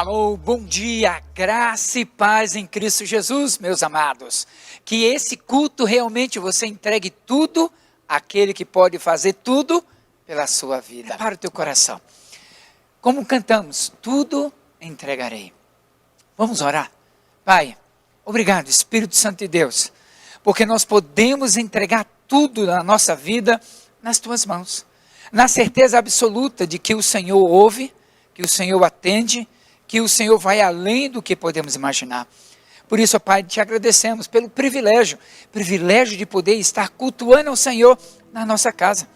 Alô, bom dia, graça e paz em Cristo Jesus, meus amados. Que esse culto realmente você entregue tudo àquele que pode fazer tudo pela sua vida. Para o teu coração. Como cantamos, tudo entregarei. Vamos orar. Pai, obrigado, Espírito Santo de Deus, porque nós podemos entregar tudo na nossa vida nas tuas mãos. Na certeza absoluta de que o Senhor ouve, que o Senhor atende, que o Senhor vai além do que podemos imaginar. Por isso, Pai, te agradecemos pelo privilégio de poder estar cultuando ao Senhor na nossa casa.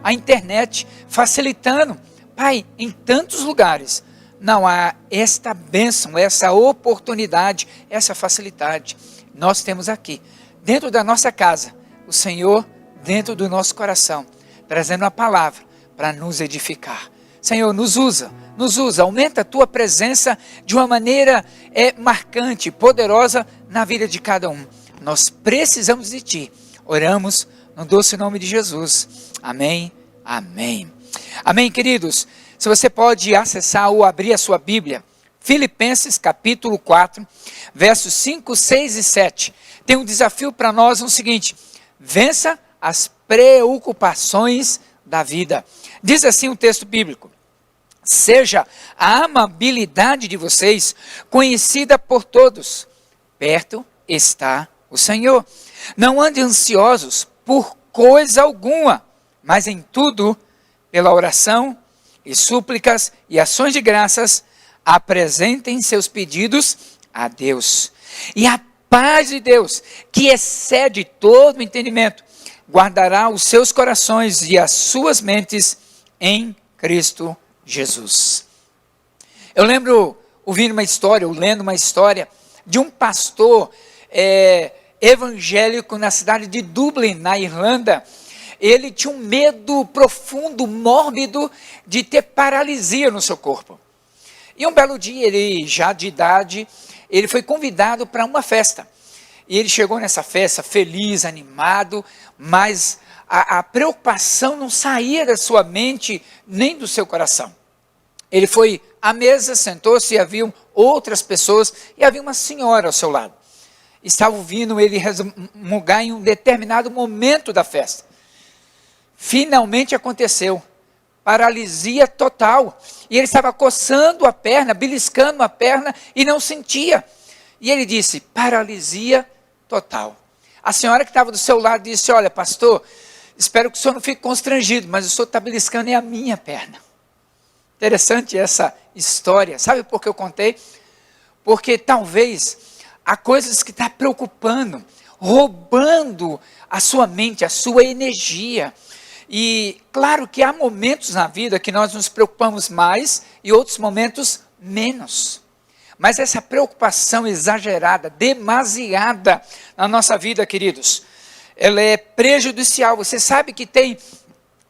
A internet facilitando, Pai, em tantos lugares, não há esta bênção, essa oportunidade, essa facilidade. Nós temos aqui, dentro da nossa casa, o Senhor dentro do nosso coração, trazendo a palavra para nos edificar. Senhor, nos usa, aumenta a tua presença de uma maneira marcante, poderosa na vida de cada um. Nós precisamos de ti. Oramos no doce nome de Jesus. Amém, amém. Amém, queridos. Se você pode acessar ou abrir a sua Bíblia, Filipenses capítulo 4, versos 5, 6 e 7. Tem um desafio para nós, o seguinte: vença as preocupações da vida. Diz assim o texto bíblico: seja a amabilidade de vocês conhecida por todos. Perto está o Senhor. Não andem ansiosos por coisa alguma, mas em tudo, pela oração e súplicas e ações de graças, apresentem seus pedidos a Deus. E a paz de Deus, que excede todo o entendimento, guardará os seus corações e as suas mentes em Cristo Jesus. Eu lembro lendo uma história de um pastor evangélico na cidade de Dublin, na Irlanda. Ele tinha um medo profundo, mórbido, de ter paralisia no seu corpo. E um belo dia, ele já de idade, ele foi convidado para uma festa. E ele chegou nessa festa feliz, animado, mas a preocupação não saía da sua mente nem do seu coração. Ele foi à mesa, sentou-se e haviam outras pessoas e havia uma senhora ao seu lado. Estava ouvindo ele resmungar em um determinado momento da festa. Finalmente aconteceu. Paralisia total. E ele estava coçando a perna, beliscando a perna e não sentia. E ele disse: paralisia total. A senhora que estava do seu lado disse: olha, pastor, espero que o senhor não fique constrangido, mas o senhor está beliscando a minha perna. Interessante essa história. Sabe por que eu contei? Porque talvez há coisas que estão preocupando, roubando a sua mente, a sua energia. E claro que há momentos na vida que nós nos preocupamos mais e outros momentos menos. Mas essa preocupação exagerada, demasiada na nossa vida, queridos, ela é prejudicial. Você sabe que tem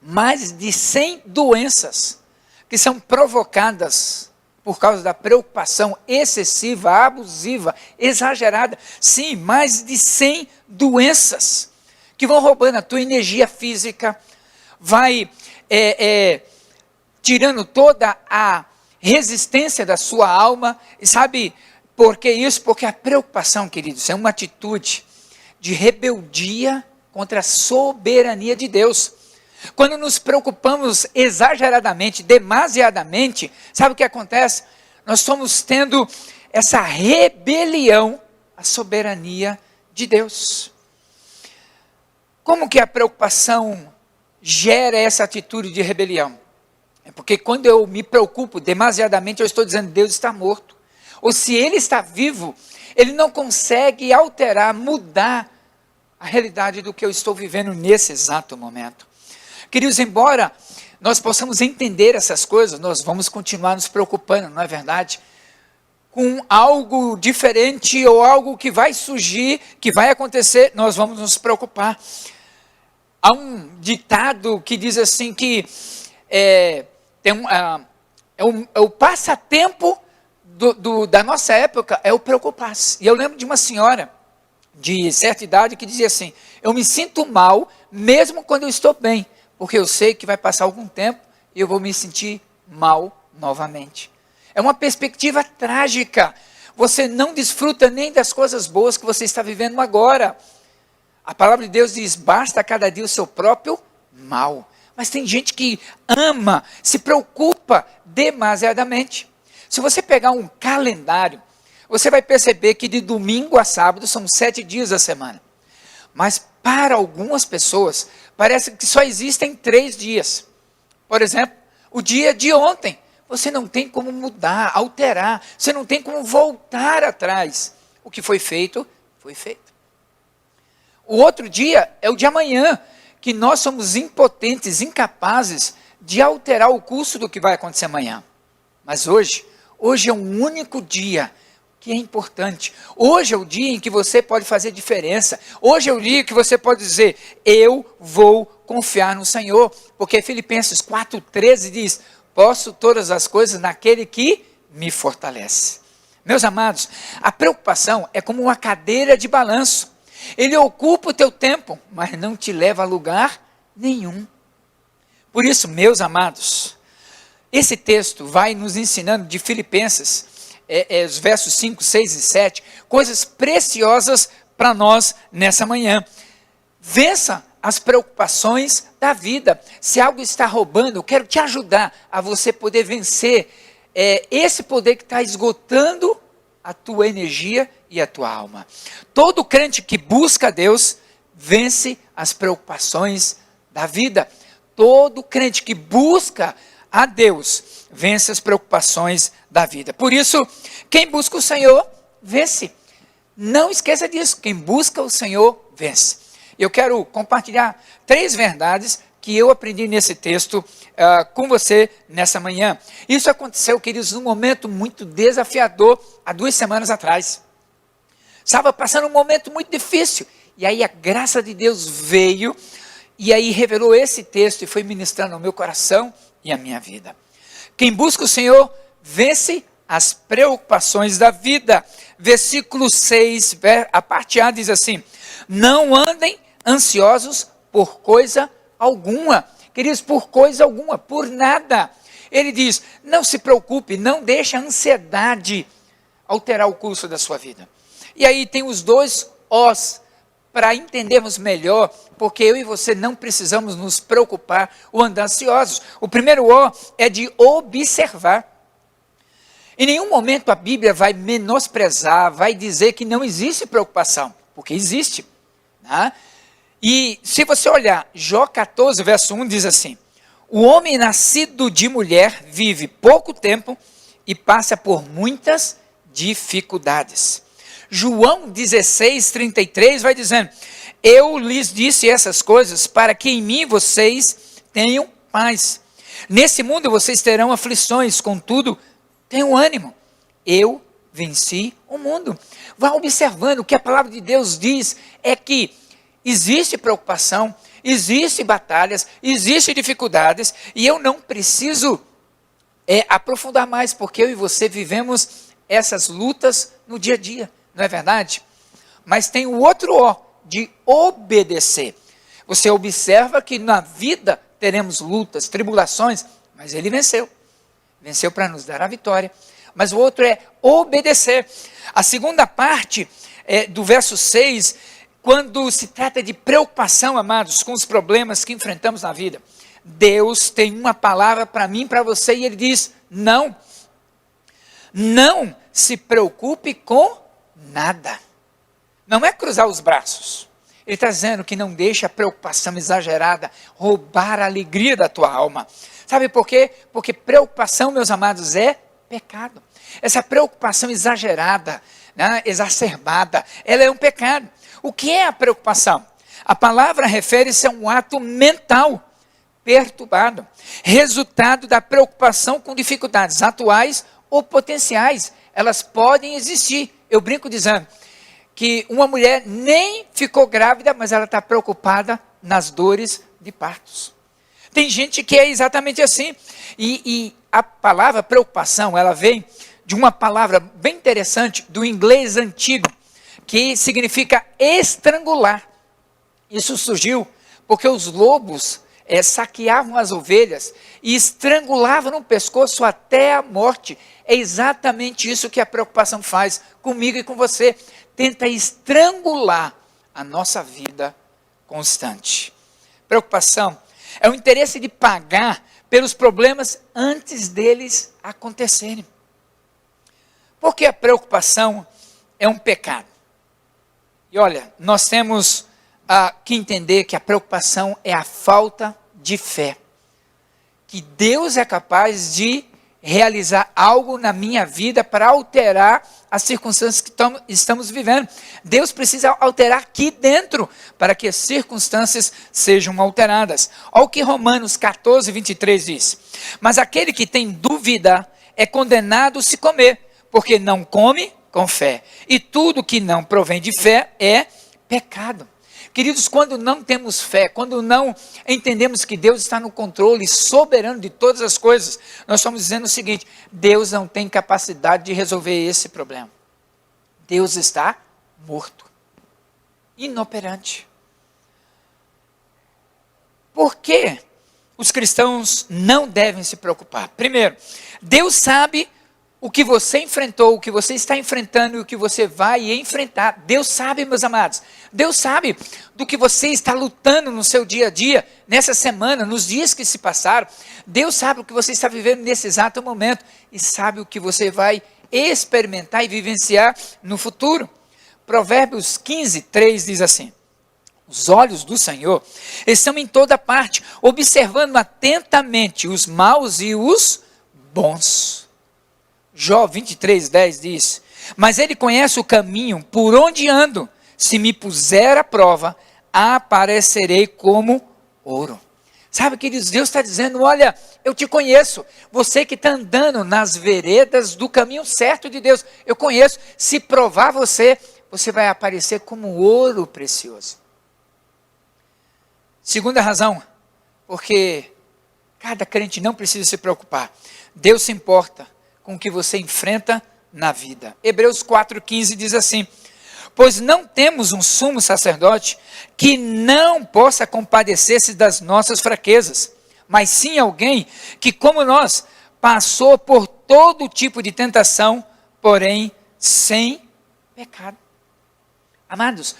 mais de 100 doenças que são provocadas por causa da preocupação excessiva, abusiva, exagerada. Sim, mais de 100 doenças que vão roubando a tua energia física, vai tirando toda a resistência da sua alma. E sabe por que isso? Porque a preocupação, queridos, é uma atitude de rebeldia contra a soberania de Deus. Quando nos preocupamos exageradamente, demasiadamente, sabe o que acontece? Nós estamos tendo essa rebelião à soberania de Deus. Como que a preocupação gera essa atitude de rebelião? É porque quando eu me preocupo demasiadamente, eu estou dizendo: Deus está morto. Ou se Ele está vivo, Ele não consegue alterar, mudar a realidade do que eu estou vivendo nesse exato momento. Queridos, embora nós possamos entender essas coisas, nós vamos continuar nos preocupando, não é verdade? Com algo diferente ou algo que vai surgir, que vai acontecer, nós vamos nos preocupar. Há um ditado que diz assim que é o passatempo da nossa época é o preocupar-se. E eu lembro de uma senhora de certa idade que dizia assim: eu me sinto mal mesmo quando eu estou bem, porque eu sei que vai passar algum tempo e eu vou me sentir mal novamente. É uma perspectiva trágica. Você não desfruta nem das coisas boas que você está vivendo agora. A palavra de Deus diz, basta a cada dia o seu próprio mal. Mas tem gente que ama, se preocupa demasiadamente. Se você pegar um calendário, você vai perceber que de domingo a sábado são 7 dias da semana. Mas para algumas pessoas, parece que só existem 3 dias. Por exemplo, o dia de ontem. Você não tem como mudar, alterar. Você não tem como voltar atrás. O que foi feito, foi feito. O outro dia é o de amanhã, que nós somos impotentes, incapazes de alterar o curso do que vai acontecer amanhã. Mas hoje é um único dia que é importante. Hoje é o dia em que você pode fazer diferença. Hoje é o dia que você pode dizer, eu vou confiar no Senhor. Porque Filipenses 4,13 diz, posso todas as coisas naquele que me fortalece. Meus amados, a preocupação é como uma cadeira de balanço. Ele ocupa o teu tempo, mas não te leva a lugar nenhum. Por isso, meus amados, esse texto vai nos ensinando de Filipenses, os versos 5, 6 e 7, coisas preciosas para nós nessa manhã. Vença as preocupações da vida. Se algo está roubando, eu quero te ajudar a você poder vencer esse poder que está esgotando a tua energia e a tua alma. Todo crente que busca a Deus, vence as preocupações da vida. Todo crente que busca a Deus, vence as preocupações da vida. Por isso, quem busca o Senhor, vence. Não esqueça disso, quem busca o Senhor, vence. Eu quero compartilhar 3 verdades que eu aprendi nesse texto com você nessa manhã. Isso aconteceu, queridos, num momento muito desafiador, há 2 semanas atrás. Estava passando um momento muito difícil, e aí a graça de Deus veio, e aí revelou esse texto, e foi ministrando ao meu coração e à minha vida. Quem busca o Senhor, vence as preocupações da vida. Versículo 6, a parte A diz assim, não andem ansiosos por coisa alguma. Queridos, por coisa alguma, por nada. Ele diz, não se preocupe, não deixe a ansiedade alterar o curso da sua vida. E aí tem os 2 Os, para entendermos melhor, porque eu e você não precisamos nos preocupar ou andar ansiosos. O primeiro O é de observar. Em nenhum momento a Bíblia vai menosprezar, vai dizer que não existe preocupação, porque existe. Né? E se você olhar, Jó 14, verso 1 diz assim, o homem nascido de mulher vive pouco tempo e passa por muitas dificuldades. João 16, 33 vai dizendo, eu lhes disse essas coisas para que em mim vocês tenham paz. Nesse mundo vocês terão aflições, contudo, tenham ânimo. Eu venci o mundo. Vá observando, o que a palavra de Deus diz é que existe preocupação, existe batalhas, existe dificuldades, e eu não preciso aprofundar mais, porque eu e você vivemos essas lutas no dia a dia, não é verdade? Mas tem o outro O, de obedecer. Você observa que na vida teremos lutas, tribulações, mas ele venceu. Venceu para nos dar a vitória. Mas o outro é obedecer. A segunda parte do verso 6, quando se trata de preocupação, amados, com os problemas que enfrentamos na vida, Deus tem uma palavra para mim e para você, e Ele diz, não se preocupe com nada. Não é cruzar os braços. Ele está dizendo que não deixa a preocupação exagerada roubar a alegria da tua alma. Sabe por quê? Porque preocupação, meus amados, é pecado. Essa preocupação exagerada, né, exacerbada, ela é um pecado. O que é a preocupação? A palavra refere-se a um ato mental perturbado, resultado da preocupação com dificuldades atuais ou potenciais. Elas podem existir. Eu brinco dizendo que uma mulher nem ficou grávida, mas ela está preocupada nas dores de partos. Tem gente que é exatamente assim. E a palavra preocupação, ela vem de uma palavra bem interessante do inglês antigo, que significa estrangular. Isso surgiu porque os lobos saqueavam as ovelhas e estrangulavam no pescoço até a morte. É exatamente isso que a preocupação faz comigo e com você. Tenta estrangular a nossa vida constante. Preocupação é o interesse de pagar pelos problemas antes deles acontecerem. Porque a preocupação é um pecado. E olha, nós temos que entender que a preocupação é a falta de fé. Que Deus é capaz de realizar algo na minha vida para alterar as circunstâncias que estamos vivendo. Deus precisa alterar aqui dentro para que as circunstâncias sejam alteradas. Olha o que Romanos 14, 23 diz. Mas aquele que tem dúvida é condenado a se comer, porque não come com fé. E tudo que não provém de fé é pecado. Queridos, quando não temos fé, quando não entendemos que Deus está no controle soberano de todas as coisas, nós estamos dizendo o seguinte: Deus não tem capacidade de resolver esse problema. Deus está morto, inoperante. Por que os cristãos não devem se preocupar? Primeiro, Deus sabe o que você enfrentou, o que você está enfrentando e o que você vai enfrentar. Deus sabe, meus amados. Deus sabe do que você está lutando no seu dia a dia, nessa semana, nos dias que se passaram. Deus sabe o que você está vivendo nesse exato momento e sabe o que você vai experimentar e vivenciar no futuro. Provérbios 15, 3 diz assim: os olhos do Senhor estão em toda parte, observando atentamente os maus e os bons. Jó 23, 10 diz: mas ele conhece o caminho por onde ando, se me puser à prova, aparecerei como ouro. Sabe, queridos, Deus está dizendo: olha, eu te conheço, você que está andando nas veredas do caminho certo de Deus, eu conheço, se provar você vai aparecer como ouro precioso. Segunda razão, porque cada crente não precisa se preocupar, Deus se importa com o que você enfrenta na vida. Hebreus 4,15 diz assim: pois não temos um sumo sacerdote que não possa compadecer-se das nossas fraquezas, mas sim alguém que, como nós, passou por todo tipo de tentação, porém sem pecado. Amados,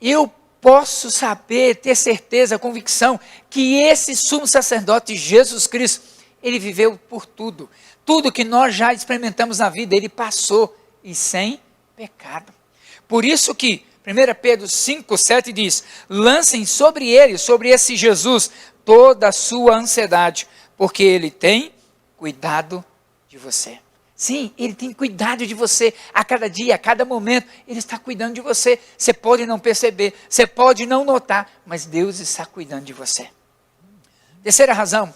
eu posso saber, ter certeza, convicção, que esse sumo sacerdote, Jesus Cristo, ele viveu por tudo. Tudo que nós já experimentamos na vida, ele passou e sem pecado. Por isso que 1 Pedro 5, 7 diz: lancem sobre ele, sobre esse Jesus, toda a sua ansiedade, porque ele tem cuidado de você. Sim, ele tem cuidado de você a cada dia, a cada momento, ele está cuidando de você. Você pode não perceber, você pode não notar, mas Deus está cuidando de você. Terceira razão,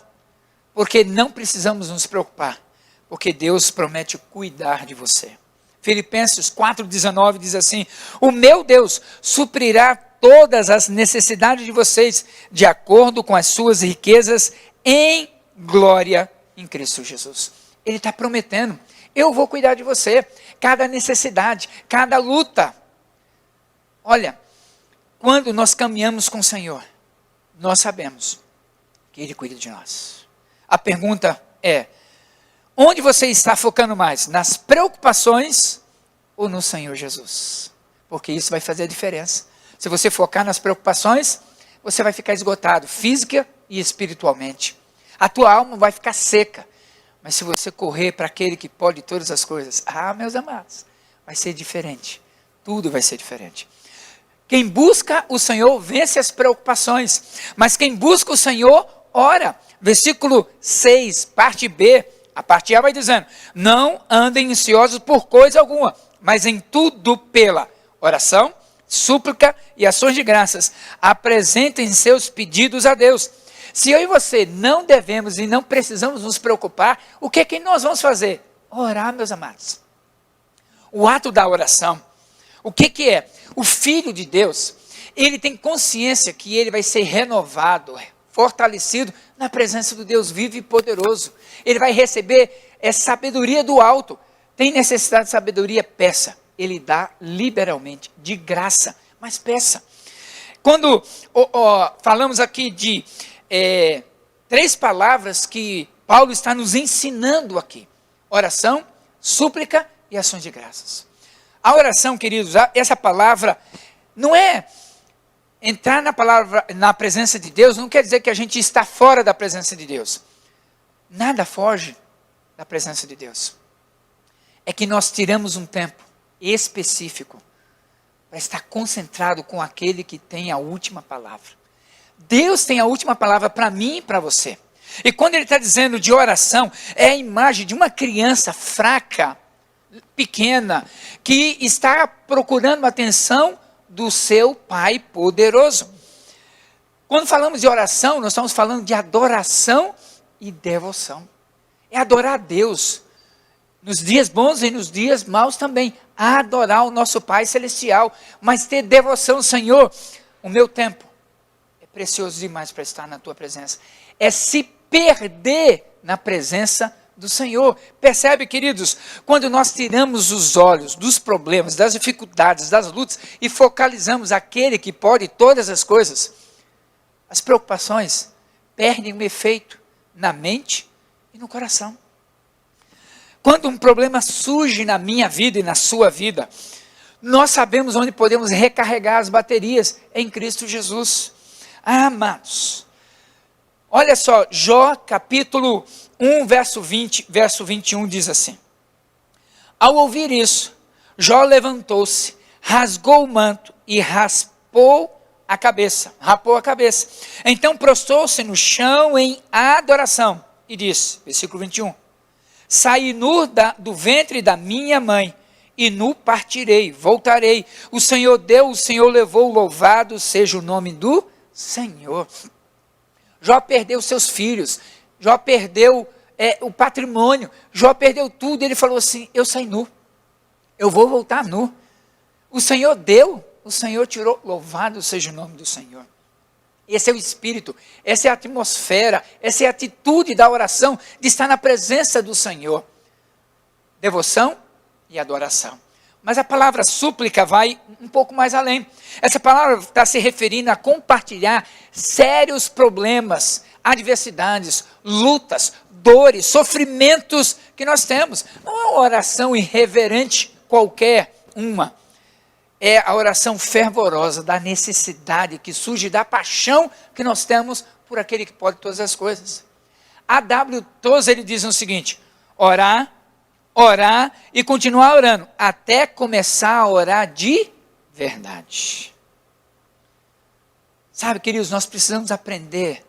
porque não precisamos nos preocupar, porque Deus promete cuidar de você. Filipenses 4,19 diz assim: o meu Deus suprirá todas as necessidades de vocês, de acordo com as suas riquezas em glória em Cristo Jesus. Ele está prometendo: eu vou cuidar de você, cada necessidade, cada luta. Olha, quando nós caminhamos com o Senhor, nós sabemos que Ele cuida de nós. A pergunta é: onde você está focando mais? Nas preocupações ou no Senhor Jesus? Porque isso vai fazer a diferença. Se você focar nas preocupações, você vai ficar esgotado, física e espiritualmente. A tua alma vai ficar seca. Mas se você correr para aquele que pode todas as coisas, meus amados, vai ser diferente. Tudo vai ser diferente. Quem busca o Senhor vence as preocupações. Mas quem busca o Senhor, ora. Versículo 6, parte B. A parte A vai dizendo: não andem ansiosos por coisa alguma, mas em tudo pela oração, súplica e ações de graças, apresentem seus pedidos a Deus. Se eu e você não devemos e não precisamos nos preocupar, o que é que nós vamos fazer? Orar, meus amados. O ato da oração, o que é? O Filho de Deus, ele tem consciência que ele vai ser renovado, fortalecido na presença do Deus vivo e poderoso. Ele vai receber sabedoria do alto. Tem necessidade de sabedoria? Peça. Ele dá liberalmente, de graça, mas peça. Quando falamos aqui de três palavras que Paulo está nos ensinando aqui: oração, súplica e ações de graças. A oração, queridos, essa palavra não é entrar na presença de Deus, não quer dizer que a gente está fora da presença de Deus. Nada foge da presença de Deus. É que nós tiramos um tempo específico para estar concentrado com aquele que tem a última palavra. Deus tem a última palavra para mim e para você. E quando ele está dizendo de oração, é a imagem de uma criança fraca, pequena, que está procurando a atenção do seu Pai poderoso. Quando falamos de oração, nós estamos falando de adoração e devoção. É adorar a Deus, nos dias bons e nos dias maus também. Adorar o nosso Pai Celestial, mas ter devoção. Senhor, o meu tempo é precioso demais para estar na Tua presença. É se perder na presença do Senhor. Percebe, queridos, quando nós tiramos os olhos dos problemas, das dificuldades, das lutas e focalizamos aquele que pode todas as coisas, as preocupações perdem o efeito na mente e no coração. Quando um problema surge na minha vida e na sua vida, nós sabemos onde podemos recarregar as baterias: em Cristo Jesus. Amados, olha só, Jó capítulo 1, verso 20, verso 21 diz assim: ao ouvir isso, Jó levantou-se, rasgou o manto e rapou a cabeça. Então prostrou-se no chão em adoração e disse, versículo 21, saí nu do ventre da minha mãe, e nu partirei, voltarei. O Senhor deu, o Senhor levou, louvado seja o nome do Senhor. Jó perdeu seus filhos, Jó perdeu o patrimônio, Jó perdeu tudo. Ele falou assim: eu saí nu, eu vou voltar nu. O Senhor deu, o Senhor tirou, louvado seja o nome do Senhor. Esse é o espírito, essa é a atmosfera, essa é a atitude da oração, de estar na presença do Senhor. Devoção e adoração. Mas a palavra súplica vai um pouco mais além. Essa palavra está se referindo a compartilhar sérios problemas, adversidades, lutas, dores, sofrimentos que nós temos. Não é uma oração irreverente qualquer uma. É a oração fervorosa da necessidade que surge da paixão que nós temos por aquele que pode todas as coisas. A.W. Tozer, ele diz o seguinte: orar e continuar orando, até começar a orar de verdade. Sabe, queridos, nós precisamos aprender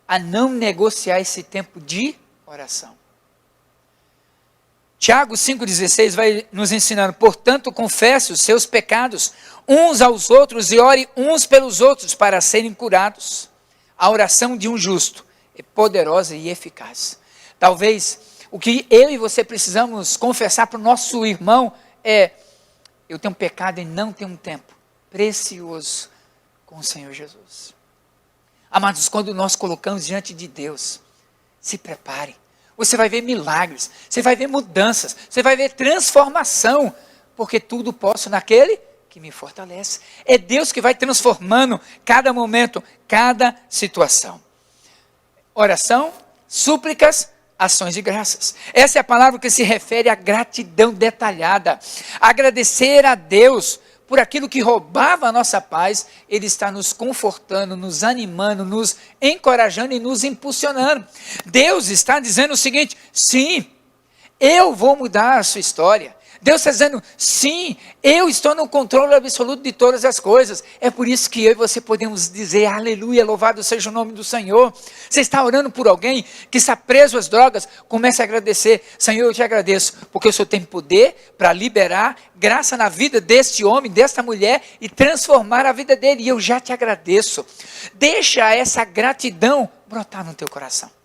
a não negociar esse tempo de oração. Tiago 5,16 vai nos ensinando: portanto, confesse os seus pecados uns aos outros e ore uns pelos outros para serem curados. A oração de um justo é poderosa e eficaz. Talvez o que eu e você precisamos confessar para o nosso irmão é: eu tenho pecado e não tenho um tempo precioso com o Senhor Jesus. Amados, quando nós colocamos diante de Deus, se prepare. Você vai ver milagres, você vai ver mudanças, você vai ver transformação, porque tudo posso naquele que me fortalece. É Deus que vai transformando cada momento, cada situação. Oração, súplicas, ações de graças. Essa é a palavra que se refere à gratidão detalhada. Agradecer a Deus por aquilo que roubava a nossa paz. Ele está nos confortando, nos animando, nos encorajando e nos impulsionando. Deus está dizendo o seguinte: sim, eu vou mudar a sua história. Deus está dizendo: sim, eu estou no controle absoluto de todas as coisas. É por isso que eu e você podemos dizer: aleluia, louvado seja o nome do Senhor. Você está orando por alguém que está preso às drogas, comece a agradecer: Senhor, eu te agradeço, porque o Senhor tem poder para liberar graça na vida deste homem, desta mulher, e transformar a vida dele, e eu já te agradeço. Deixa essa gratidão brotar no teu coração.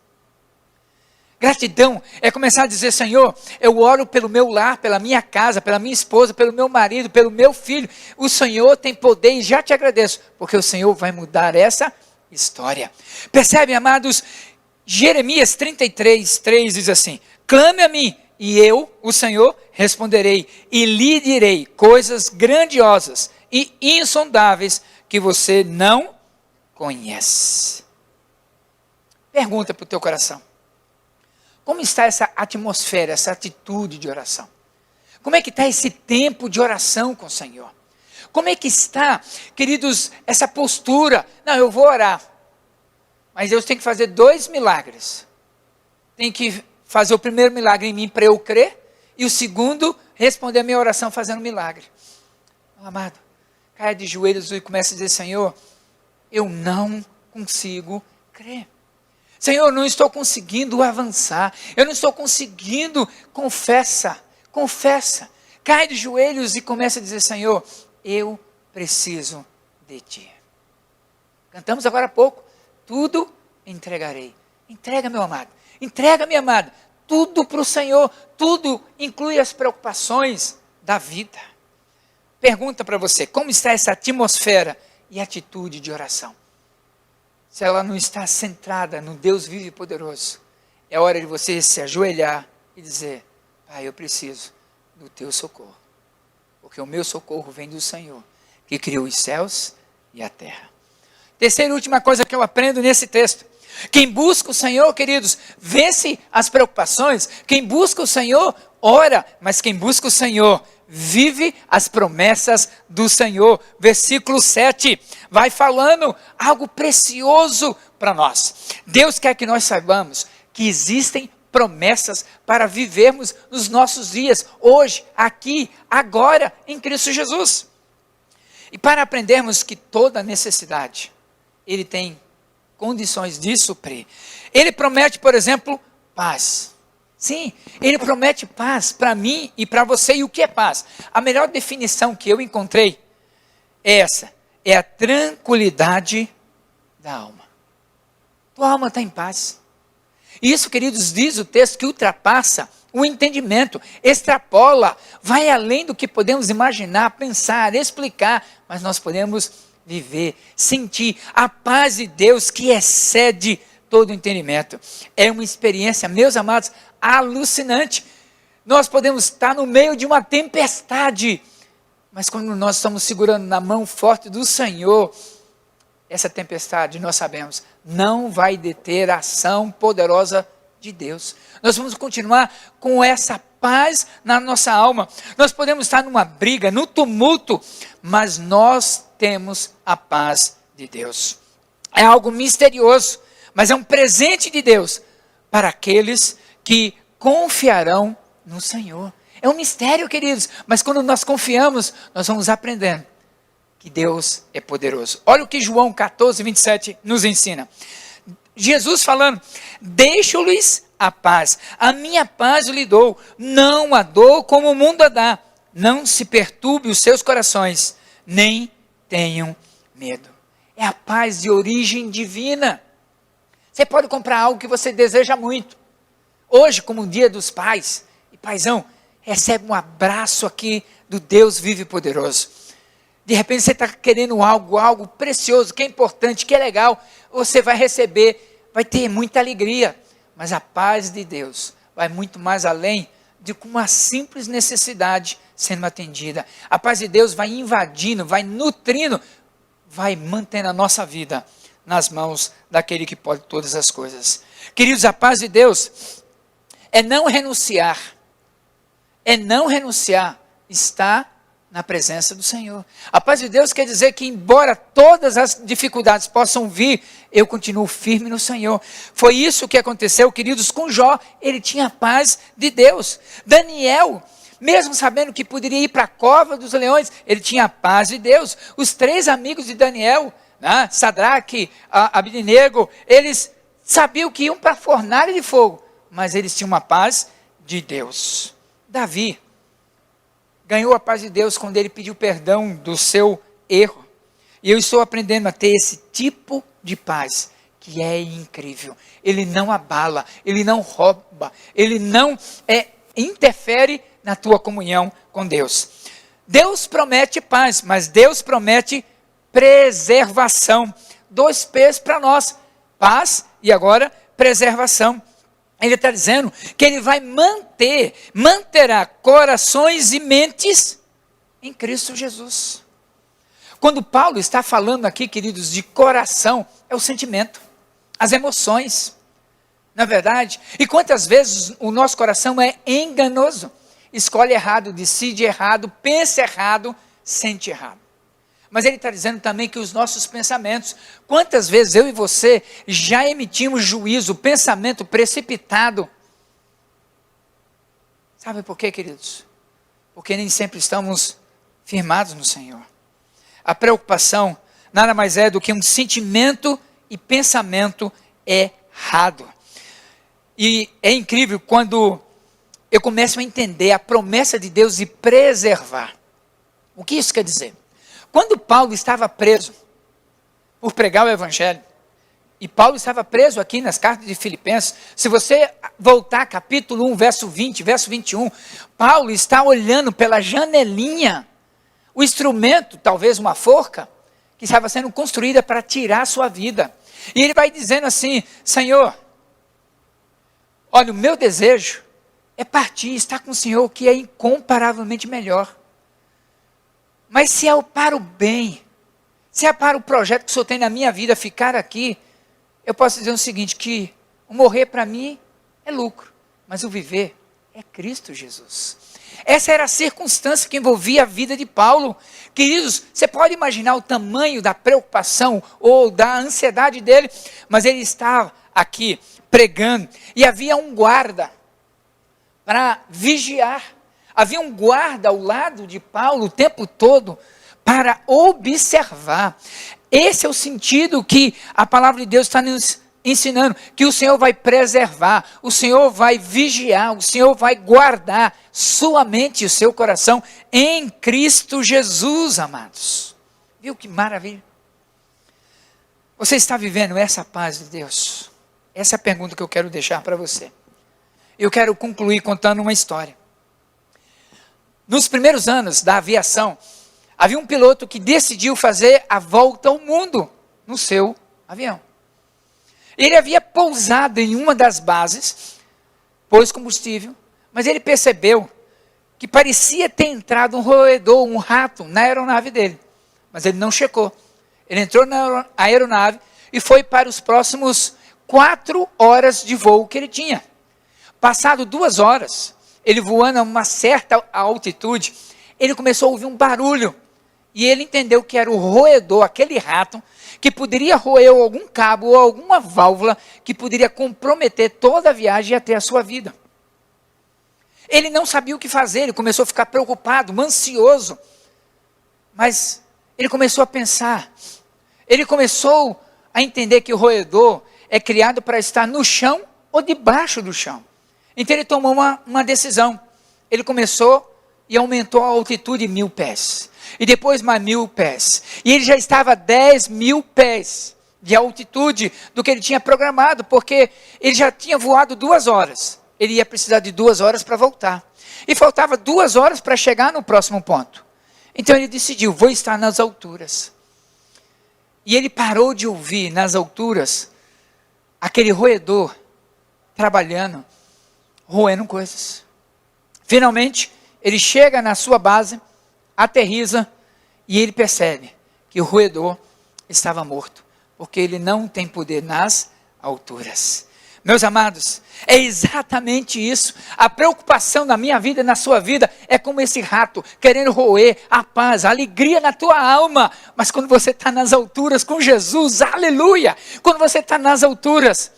Gratidão é começar a dizer: Senhor, eu oro pelo meu lar, pela minha casa, pela minha esposa, pelo meu marido, pelo meu filho. O Senhor tem poder e já te agradeço, porque o Senhor vai mudar essa história. Percebem, amados? Jeremias 33:3 diz assim: clame a mim e eu, o Senhor, responderei e lhe direi coisas grandiosas e insondáveis que você não conhece. Pergunta para o teu coração. Como está essa atmosfera, essa atitude de oração? Como é que está esse tempo de oração com o Senhor? Como é que está, queridos, essa postura? Não, eu vou orar, mas Deus tem que fazer 2 milagres. Tem que fazer o primeiro milagre em mim para eu crer, e o segundo, responder a minha oração fazendo milagre. Meu amado, caia de joelhos e começa a dizer, Senhor, eu não consigo crer. Senhor, eu não estou conseguindo avançar, eu não estou conseguindo, confessa. Cai de joelhos e começa a dizer, Senhor, eu preciso de Ti. Cantamos agora há pouco, tudo entregarei. Entrega, meu amado, entrega, minha amada, tudo para o Senhor, tudo inclui as preocupações da vida. Pergunta para você, como está essa atmosfera e atitude de oração? Se ela não está centrada no Deus vivo e poderoso, é hora de você se ajoelhar e dizer, Pai, eu preciso do Teu socorro, porque o meu socorro vem do Senhor, que criou os céus e a terra. Terceira e última coisa que eu aprendo nesse texto, quem busca o Senhor, queridos, vence as preocupações, quem busca o Senhor, ora, mas quem busca o Senhor, vive as promessas do Senhor. Versículo 7, vai falando algo precioso para nós. Deus quer que nós saibamos que existem promessas para vivermos nos nossos dias, hoje, aqui, agora, em Cristo Jesus. E para aprendermos que toda necessidade, Ele tem condições de suprir. Ele promete, por exemplo, paz. Sim, Ele promete paz para mim e para você. E o que é paz? A melhor definição que eu encontrei é essa. É a tranquilidade da alma. Tua alma está em paz. Isso, queridos, diz o texto que ultrapassa o entendimento, extrapola, vai além do que podemos imaginar, pensar, explicar, mas nós podemos viver, sentir a paz de Deus que excede todo o entendimento. É uma experiência, meus amados, alucinante. Nós podemos estar no meio de uma tempestade, mas quando nós estamos segurando na mão forte do Senhor, essa tempestade, nós sabemos, não vai deter a ação poderosa de Deus. Nós vamos continuar com essa paz na nossa alma. Nós podemos estar numa briga, no tumulto, mas nós temos a paz de Deus. É algo misterioso, mas é um presente de Deus para aqueles que confiarão no Senhor. É um mistério, queridos, mas quando nós confiamos, nós vamos aprendendo que Deus é poderoso. Olha o que João 14, 27 nos ensina. Jesus falando, deixo-lhes a paz, a minha paz lhe dou, não a dou como o mundo a dá, não se perturbe os seus corações, nem tenham medo. É a paz de origem divina. Você pode comprar algo que você deseja muito. Hoje, como o Dia dos Pais, e paizão, recebe um abraço aqui do Deus vivo e poderoso. De repente você está querendo algo precioso, que é importante, que é legal, você vai receber, vai ter muita alegria, mas a paz de Deus vai muito mais além de uma simples necessidade sendo atendida. A paz de Deus vai invadindo, vai nutrindo, vai mantendo a nossa vida nas mãos daquele que pode todas as coisas. Queridos, a paz de Deus é não renunciar, está na presença do Senhor. A paz de Deus quer dizer que embora todas as dificuldades possam vir, eu continuo firme no Senhor. Foi isso que aconteceu, queridos, com Jó. Ele tinha a paz de Deus. Daniel, mesmo sabendo que poderia ir para a cova dos leões, ele tinha a paz de Deus. Os 3 amigos de Daniel, né, Sadraque, Abednego, eles sabiam que iam para a fornalha de fogo, mas eles tinham uma paz de Deus. Davi ganhou a paz de Deus quando ele pediu perdão do seu erro. E eu estou aprendendo a ter esse tipo de paz, que é incrível. Ele não abala, ele não rouba, ele não interfere na tua comunhão com Deus. Deus promete paz, mas Deus promete preservação. 2 P's para nós, paz e agora preservação. Ele está dizendo que ele vai manterá corações e mentes em Cristo Jesus. Quando Paulo está falando aqui, queridos, de coração, é o sentimento, as emoções. Na verdade, e quantas vezes o nosso coração é enganoso, escolhe errado, decide errado, pensa errado, sente errado. Mas ele está dizendo também que os nossos pensamentos, quantas vezes eu e você já emitimos juízo, pensamento precipitado. Sabe por quê, queridos? Porque nem sempre estamos firmados no Senhor. A preocupação nada mais é do que um sentimento e pensamento errado. E é incrível quando eu começo a entender a promessa de Deus de preservar. O que isso quer dizer? Quando Paulo estava preso por pregar o Evangelho, e Paulo estava preso aqui nas cartas de Filipenses, se você voltar capítulo 1, verso 20, verso 21, Paulo está olhando pela janelinha, o instrumento, talvez uma forca, que estava sendo construída para tirar a sua vida. E ele vai dizendo assim: Senhor, olha, o meu desejo é partir, estar com o Senhor, que é incomparavelmente melhor. Mas se é para o bem, se é para o projeto que o Senhor tem na minha vida, ficar aqui, eu posso dizer o seguinte, que o morrer para mim é lucro, mas o viver é Cristo Jesus. Essa era a circunstância que envolvia a vida de Paulo. Queridos, você pode imaginar o tamanho da preocupação ou da ansiedade dele, mas ele estava aqui pregando, e havia um guarda para vigiar. Havia um guarda ao lado de Paulo o tempo todo para observar. Esse é o sentido que a palavra de Deus está nos ensinando, que o Senhor vai preservar, o Senhor vai vigiar, o Senhor vai guardar sua mente e o seu coração em Cristo Jesus, amados. Viu que maravilha? Você está vivendo essa paz de Deus? Essa é a pergunta que eu quero deixar para você. Eu quero concluir contando uma história. Nos primeiros anos da aviação, havia um piloto que decidiu fazer a volta ao mundo no seu avião. Ele havia pousado em uma das bases, pôs combustível, mas ele percebeu que parecia ter entrado um roedor, um rato, na aeronave dele. Mas ele não checou. Ele entrou na aeronave e foi para os próximos 4 horas de voo que ele tinha. Passado 2 horas, ele voando a uma certa altitude, ele começou a ouvir um barulho. E ele entendeu que era o roedor, aquele rato, que poderia roer algum cabo ou alguma válvula que poderia comprometer toda a viagem e até a sua vida. Ele não sabia o que fazer, ele começou a ficar preocupado, ansioso. Mas ele começou a pensar, ele começou a entender que o roedor é criado para estar no chão ou debaixo do chão. Então ele tomou uma decisão. Ele começou e aumentou a altitude 1.000 pés. E depois mais 1.000 pés. E ele já estava a 10.000 pés de altitude do que ele tinha programado, porque ele já tinha voado 2 horas. Ele ia precisar de 2 horas para voltar. E faltava 2 horas para chegar no próximo ponto. Então ele decidiu, vou estar nas alturas. E ele parou de ouvir nas alturas aquele roedor trabalhando, roendo coisas. Finalmente, ele chega na sua base, aterriza e ele percebe que o roedor estava morto, porque ele não tem poder nas alturas. Meus amados, é exatamente isso. A preocupação na minha vida e na sua vida é como esse rato querendo roer a paz, a alegria na tua alma. Mas quando você está nas alturas com Jesus, aleluia! Quando você está nas alturas,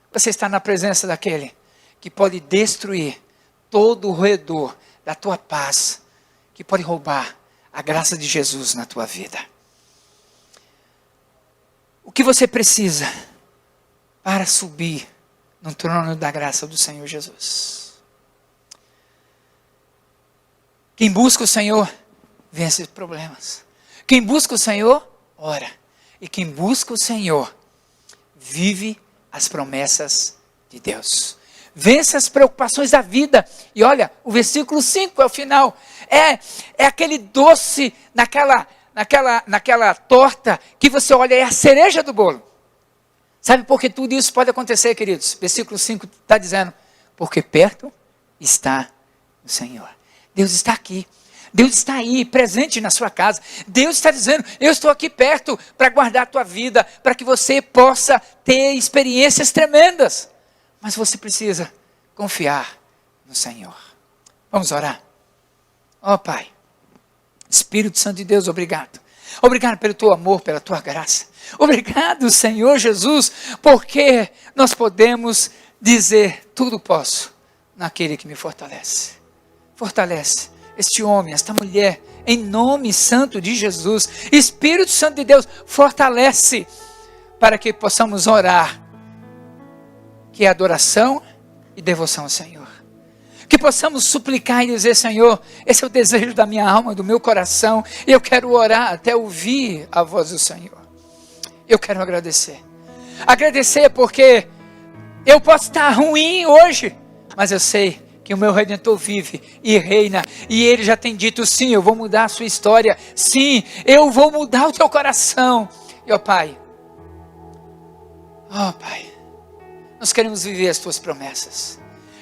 você está na presença daquele que pode destruir todo o roedor da tua paz, que pode roubar a graça de Jesus na tua vida. O que você precisa para subir no trono da graça do Senhor Jesus? Quem busca o Senhor, vence os problemas. Quem busca o Senhor, ora. E quem busca o Senhor, vive as promessas de Deus. Vence as preocupações da vida. E olha, o versículo 5 é o final. É aquele doce naquela torta que você olha, é a cereja do bolo. Sabe por que tudo isso pode acontecer, queridos? Versículo 5 está dizendo, porque perto está o Senhor. Deus está aqui. Deus está aí, presente na sua casa. Deus está dizendo, eu estou aqui perto para guardar a tua vida, para que você possa ter experiências tremendas. Mas você precisa confiar no Senhor. Vamos orar. Ó Pai, Espírito Santo de Deus, obrigado. Obrigado pelo teu amor, pela tua graça. Obrigado, Senhor Jesus, porque nós podemos dizer, tudo posso naquele que me fortalece. Fortalece este homem, esta mulher, em nome santo de Jesus. Espírito Santo de Deus, fortalece para que possamos orar, que é adoração e devoção ao Senhor. Que possamos suplicar e dizer, Senhor, esse é o desejo da minha alma, do meu coração, e eu quero orar até ouvir a voz do Senhor. Eu quero agradecer. Agradecer porque eu posso estar ruim hoje, mas eu sei que o meu Redentor vive e reina, e Ele já tem dito, sim, eu vou mudar a sua história, sim, eu vou mudar o teu coração. E ó Pai, nós queremos viver as tuas promessas,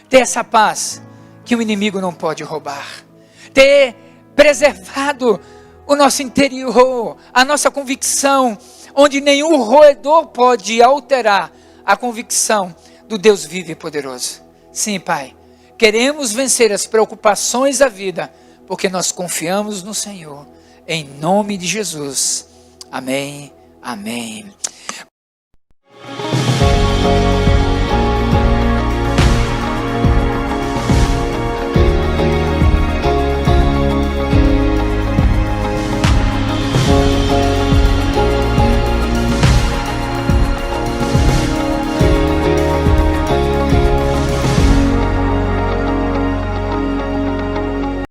ter essa paz que o inimigo não pode roubar, ter preservado o nosso interior, a nossa convicção, onde nenhum roedor pode alterar a convicção do Deus vivo e poderoso. Sim, Pai, queremos vencer as preocupações da vida, porque nós confiamos no Senhor, em nome de Jesus. Amém, amém.